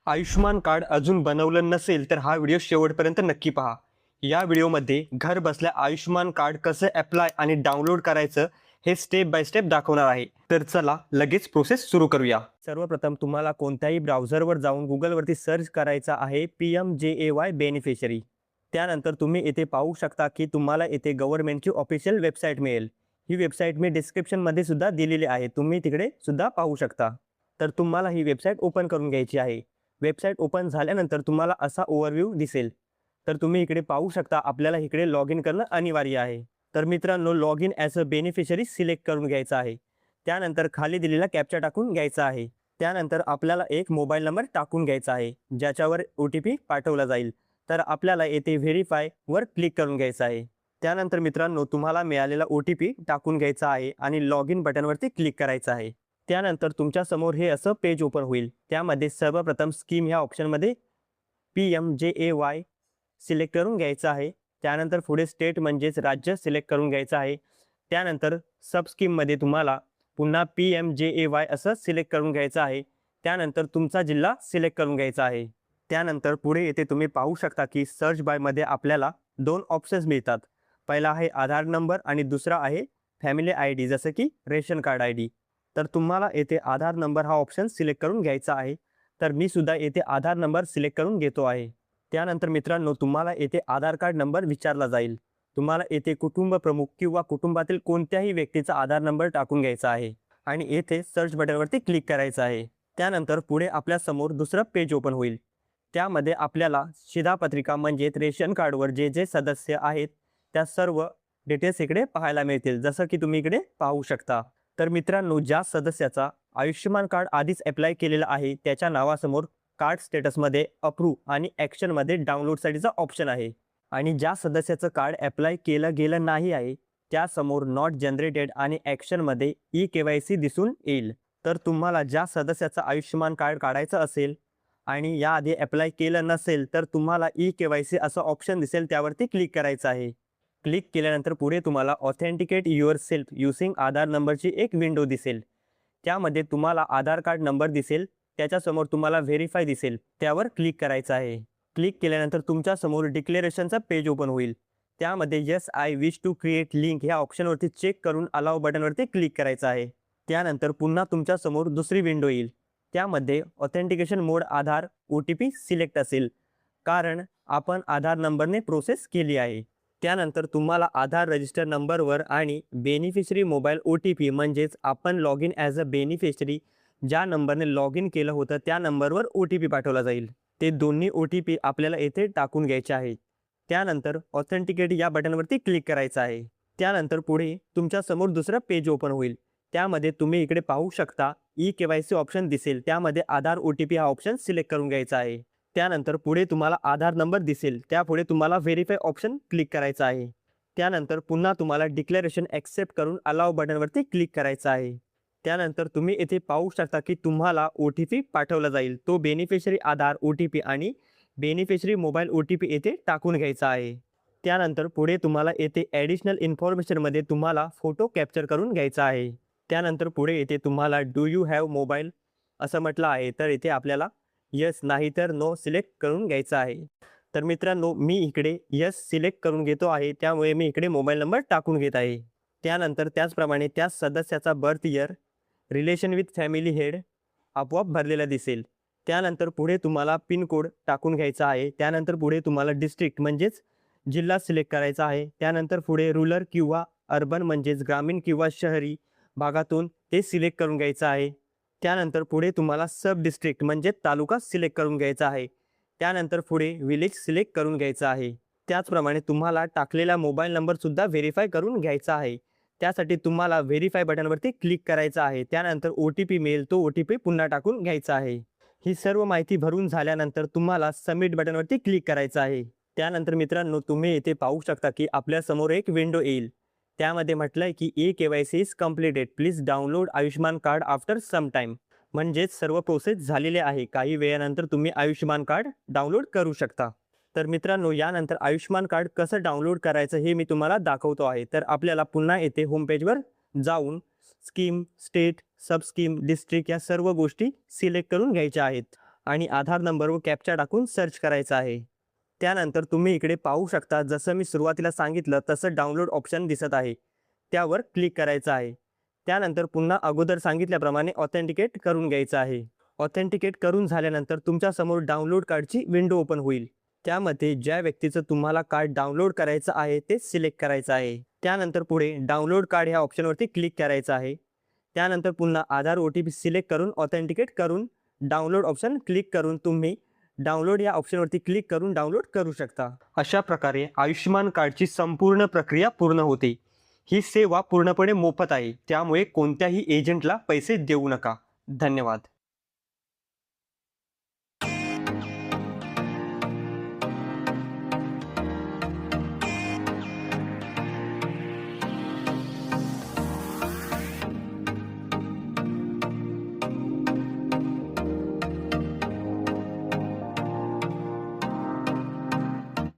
Ayushman card अजून बनवलं नसेल तर हा व्हिडिओ शेवटपर्यंत नक्की पहा. या व्हिडिओमध्ये घर बसल्या आयुष्यमान कार्ड कसं अप्लाय आणि डाउनलोड करायचं हे स्टेप बाय स्टेप दाखवणार आहे. तर चला लगेच प्रोसेस सुरू करूया. सर्वप्रथम तुम्हाला कोणत्याही ब्राउझरवर जाऊन गुगलवरती सर्च करायचा आहे PMJAY बेनिफिशरी. त्यानंतर तुम्ही येथे पाहू शकता की तुम्हाला येथे गव्हर्नमेंटची ऑफिशियल वेबसाईट मिळेल. ही वेबसाईट मी डिस्क्रिप्शनमध्ये सुद्धा दिलेली आहे, तुम्ही तिकडे सुद्धा पाहू शकता. तर तुम्हाला ही वेबसाईट ओपन करून घ्यायची आहे. वेबसाईट ओपन झाल्यानंतर तुम्हाला असा ओव्हरव्ह्यू दिसेल. तर तुम्ही इकडे पाहू शकता आपल्याला इकडे लॉग इन करणं अनिवार्य आहे. तर मित्रांनो, log in as a beneficiary select करून घ्यायचा आहे. त्यानंतर खाली दिलेला कॅप्चा टाकून घ्यायचा आहे. त्यानंतर आपल्याला एक मोबाईल नंबर टाकून घ्यायचा आहे ज्याच्यावर OTP पाठवला जाईल. तर आपल्याला येथे व्हेरीफायवर क्लिक करून घ्यायचं आहे. त्यानंतर मित्रांनो, तुम्हाला मिळालेला OTP टाकून घ्यायचा आहे आणि लॉग इन बटनवरती क्लिक करायचं आहे. त्यानंतर तुमच्यासमोर हे असं पेज ओपन होईल. त्यामध्ये सर्वप्रथम स्कीम ह्या ऑप्शनमध्ये PMJAY सिलेक्ट करून घ्यायचं आहे. त्यानंतर पुढे स्टेट म्हणजेच राज्य सिलेक्ट करून घ्यायचं आहे. त्यानंतर सब स्कीममध्ये तुम्हाला पुन्हा PMJAY असं सिलेक्ट करून घ्यायचं आहे. त्यानंतर तुमचा जिल्हा सिलेक्ट करून घ्यायचा आहे. त्यानंतर पुढे येथे तुम्ही पाहू शकता की सर्च बायमध्ये आपल्याला 2 ऑप्शन्स मिळतात. पहिला आहे आधार नंबर आणि दुसरा आहे फॅमिली ID जसं की रेशन कार्ड ID. तर तुम्हाला येथे आधार नंबर हा ऑप्शन सिलेक्ट करून घ्यायचा आहे. तर मी सुद्धा येथे आधार नंबर सिलेक्ट करून घेतो आहे. त्यानंतर मित्रांनो, तुम्हाला येथे आधार कार्ड नंबर विचारला जाईल. तुम्हाला येथे कुटुंब प्रमुख किंवा कुटुंबातील कोणत्याही व्यक्तीचा आधार नंबर टाकून घ्यायचा आहे आणि येथे सर्च बटनवरती क्लिक करायचं आहे. त्यानंतर पुढे आपल्यासमोर दुसरं पेज ओपन होईल. त्यामध्ये आपल्याला शिधापत्रिका म्हणजेच रेशन कार्डवर जे जे सदस्य आहेत त्या सर्व डिटेल्स इकडे पाहायला मिळतील, जसं की तुम्ही इकडे पाहू शकता. तर मित्रांनो, ज्या सदस्याचा आयुष्यमान कार्ड आधीच अप्लाय केलेलं आहे त्याच्या नावासमोर कार्ड स्टेटसमध्ये अप्रूव्ह आणि ॲक्शनमध्ये डाउनलोडसाठीचा ऑप्शन आहे. आणि ज्या सदस्याचं कार्ड अप्लाय केलं गेलं नाही आहे त्यासमोर नॉट जनरेटेड आणि ॲक्शनमध्ये eKYC दिसून येईल. तर तुम्हाला ज्या सदस्याचं आयुष्यमान कार्ड काढायचं असेल आणि याआधी अप्लाय केलं नसेल तर तुम्हाला eKYC असं ऑप्शन दिसेल, त्यावरती क्लिक करायचं आहे. क्लिक केल्यानंतर पुढे तुम्हाला ऑथेंटिकेट युअर सेल्फ युसिंग आधार नंबरची एक विंडो दिसेल. त्यामध्ये तुम्हाला आधार कार्ड नंबर दिसेल, त्याच्यासमोर तुम्हाला व्हेरीफाय दिसेल, त्यावर क्लिक करायचं आहे. क्लिक केल्यानंतर तुमच्यासमोर डिक्लेरेशनचा पेज ओपन होईल. त्यामध्ये yes I wish to create link ह्या ऑप्शनवरती चेक करून अलाउ बटनवरती क्लिक करायचं आहे. त्यानंतर पुन्हा तुमच्यासमोर दुसरी विंडो येईल. त्यामध्ये authentication mode Aadhaar OTP select असेल, कारण आपण आधार नंबरने प्रोसेस केली आहे. त्यानंतर तुम्हाला आधार रजिस्टर नंबरवर आणि बेनिफिशरी मोबाईल OTP म्हणजेच आपण log in as a beneficiary ज्या नंबरने लॉग इन केलं होतं त्या नंबरवर OTP पाठवला जाईल. ते दोन्ही OTP आपल्याला येथे टाकून घ्यायचे आहेत. त्यानंतर ऑथेंटिकेट या बटनवरती क्लिक करायचं आहे. त्यानंतर पुढे तुमच्यासमोर दुसरं पेज ओपन होईल. त्यामध्ये तुम्ही इकडे पाहू शकता eKYC ऑप्शन दिसेल. त्यामध्ये आधार OTP हा ऑप्शन सिलेक्ट करून घ्यायचा आहे. त्यानंतर पुढे तुम्हाला आधार नंबर दिसेल, त्यापुढे तुम्हाला व्हेरीफाय ऑप्शन क्लिक करायचं आहे. त्यानंतर पुन्हा तुम्हाला डिक्लेरेशन ॲक्सेप्ट करून अलाउ बटनवरती क्लिक करायचं आहे. त्यानंतर तुम्ही येथे पाहू शकता की तुम्हाला OTP पाठवला जाईल. तो बेनिफिशरी आधार OTP आणि बेनिफिशरी मोबाईल OTP येथे टाकून घ्यायचा आहे. त्यानंतर पुढे तुम्हाला येथे ॲडिशनल इन्फॉर्मेशनमध्ये तुम्हाला फोटो कॅप्चर करून घ्यायचा आहे. त्यानंतर पुढे येथे तुम्हाला डू यू हॅव मोबाईल असं म्हटलं आहे, तर इथे आपल्याला येस नाही तर नो सिलेक्ट करून घ्यायचं आहे. तर मित्रांनो, मी इकडे येस सिलेक्ट करून घेतो आहे, त्यामुळे मी इकडे मोबाईल नंबर टाकून घेत आहे. त्यानंतर त्याचप्रमाणे त्या सदस्याचा birth year, relation with family head आपोआप भरलेला दिसेल. त्यानंतर पुढे तुम्हाला पिनकोड टाकून घ्यायचा आहे. त्यानंतर पुढे तुम्हाला डिस्ट्रिक्ट म्हणजेच जिल्हा सिलेक्ट करायचा आहे. त्यानंतर पुढे रुरल किंवा अर्बन म्हणजेच ग्रामीण किंवा शहरी भागातून ते सिलेक्ट करून घ्यायचं आहे. त्यानंतर पुढे तुम्हाला सब डिस्ट्रिक्ट म्हणजे तालुका सिलेक्ट करून घ्यायचा आहे. त्यानंतर पुढे विलेज सिलेक्ट करून घ्यायचं आहे. त्याचप्रमाणे तुम्हाला टाकलेला मोबाईल नंबरसुद्धा व्हेरीफाय करून घ्यायचा आहे. त्यासाठी तुम्हाला व्हेरीफाय बटनवरती क्लिक करायचं आहे. त्यानंतर OTP मिळेल, तो OTP पुन्हा टाकून घ्यायचा आहे. ही सर्व माहिती भरून झाल्यानंतर तुम्हाला सबमिट बटनवरती क्लिक करायचं आहे. त्यानंतर मित्रांनो, तुम्ही इथे पाहू शकता की आपल्यासमोर एक विंडो येईल. त्यामध्ये म्हटलं आहे की eKYC is completed, please download Ayushman card after some time. म्हणजेच सर्व प्रोसेस झालेले आहे. काही वेळानंतर तुम्ही आयुष्यमान कार्ड डाउनलोड करू शकता. तर मित्रांनो, यानंतर आयुष्यमान कार्ड कसं डाउनलोड करायचं हे मी तुम्हाला दाखवतो आहे. तर आपल्याला पुन्हा येथे होम पेजवर जाऊन स्कीम, स्टेट, सब स्कीम, डिस्ट्रिक्ट या सर्व गोष्टी सिलेक्ट करून घ्यायच्या आहेत. आणि आधार नंबर व कॅप्चा टाकून सर्च करायचं आहे. त्यानंतर तुम्ही इकडे पाहू शकता, जसं मी सुरुवातीला सांगितलं तसं डाउनलोड ऑप्शन दिसत आहे. त्यावर क्लिक करायचं आहे. त्यानंतर पुन्हा अगोदर सांगितल्याप्रमाणे ऑथेंटिकेट करून घ्यायचं आहे. ऑथेंटिकेट करून झाल्यानंतर तुमच्यासमोर डाउनलोड कार्डची विंडो ओपन होईल. त्यामध्ये ज्या व्यक्तीचं तुम्हाला कार्ड डाउनलोड करायचं आहे ते सिलेक्ट करायचं आहे. त्यानंतर पुढे डाउनलोड कार्ड ह्या ऑप्शनवरती क्लिक करायचं आहे. त्यानंतर पुन्हा आधार OTP सिलेक्ट करून ऑथेंटिकेट करून डाउनलोड ऑप्शन क्लिक करून तुम्ही डाउनलोड या ऑप्शनवरती क्लिक करून डाउनलोड करू शकता. अशा प्रकारे आयुष्यमान कार्डची संपूर्ण प्रक्रिया पूर्ण होते. ही सेवा पूर्णपणे मोफत आहे, त्यामुळे कोणत्याही एजंटला पैसे देऊ नका. धन्यवाद.